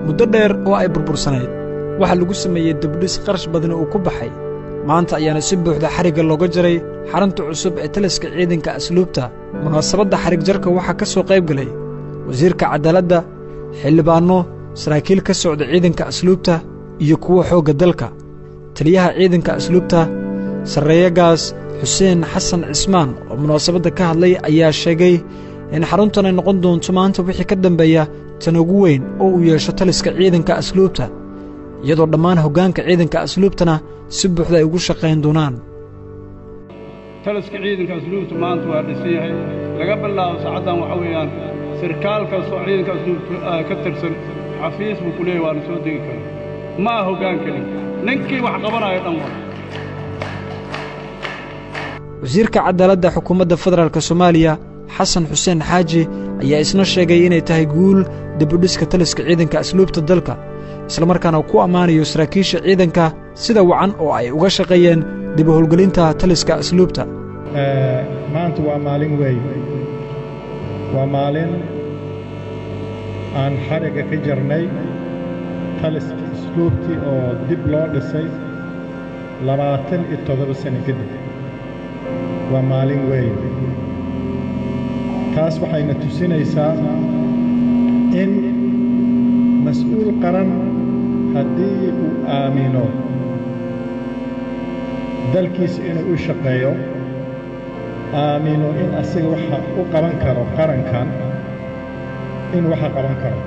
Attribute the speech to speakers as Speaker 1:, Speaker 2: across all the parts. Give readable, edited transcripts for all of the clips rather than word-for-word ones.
Speaker 1: muddo dheer oo ay burbursanayd waxa lagu sameeyey dibdhis qarash badan oo ku baxay maanta ayaana si buuxda xarigga looga jaray xarunta cusub ee taliska ciidanka asluubta munaasabadda xarig jarka waxaa ka soo qayb galay wasiirka cadaaladda xildhibaanno saraakiil ka socda ciidanka asluubta iyo kuwa xoogga dalka taliyaha ciidanka asluubta sarreeyagaas xuseen xasan cismaan oo munaasabadda ka hadlay ayaa sheegay in xaruntan ay noqon doonto maanta wixii ka dambeeya tan ugu weyn oo uu yeesho taliska ciidanka asluubta iyadoo dhammaan hoggaanka ciidanka asluubtana si buuxda ay ugu shaqayn doonaan
Speaker 2: taliska ciidanka asluubta maanta waa dhisan yahay laga bilaabo saacaddan waxa weeyaan sarkaal kastoo ciidanka asluubta ka tirsan xafiis buu ku leeyahay waana soo degi karaa ma aha hoggaan keli ninkii wax qabanayo dhan waa
Speaker 1: wasiirka cadaaladda xukuumadda federaalka soomaaliya xasan xuseen xaaji ayaa isna sheegay inay tahay guul dibudhiska taliska ciidanka asluubta dalka isla markaana ku ammaanayo saraakiisha ciidanka sida wacan oo ay uga shaqeeyeen dib u howlgelinta taliska asluubta
Speaker 3: maanta waa maalin weyn waa maalin aan xarigga ka jarnay taliska asluubtii oo dib loo dhisay 27 sano kadib waa maalin weyn taas waxayna tusinaysaa in mas'uul qaran haddii uu aamino dalkiisa inuu u shaqeeyo aamino in asiga waxa u qaban karo qarankan in waxa qaban karo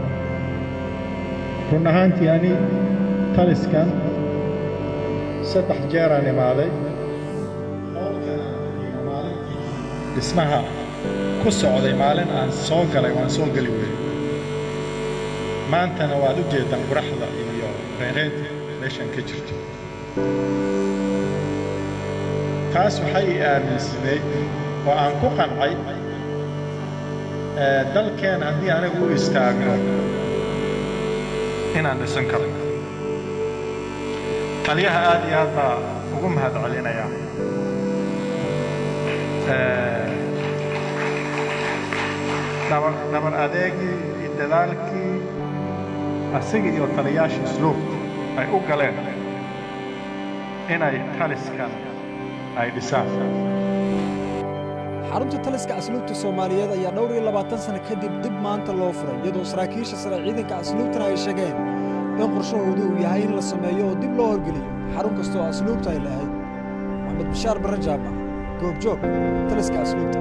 Speaker 3: run ahaantii ani taliskan 3 jeeraan imaaday dhismaha ku socday maalin aan soo galay waan soo gali weeyay maantana waad u jeedaan quraxda iyo reereynta meeshan ka jirto taas waxay aaminsanay oo aan ku qancay dalkeen haddii anigu u istaagno inaan dhisan karno taliyaha aad iyo aad baa ugu mahadcelinayaa dhabar adeegii iyo dadaalkii asiga iyo taliyaasha asluubta ay u galeen inay taliskan ay dhisaan
Speaker 1: xarunta taliska asluubta Soomaaliyeed ayaa dhowr iyo 20 sano kadib dib maanta loo furay iyadoo saraakiisha sare ciidanka asluubtana ay sheegeen in qorshahoodu uu yahay in la sameeyo oo dib loo horgeliyo xarun kasta oo asluubta ay lahayd Maxamed Bashaar Barrajaaba goobjoog taliska asluubta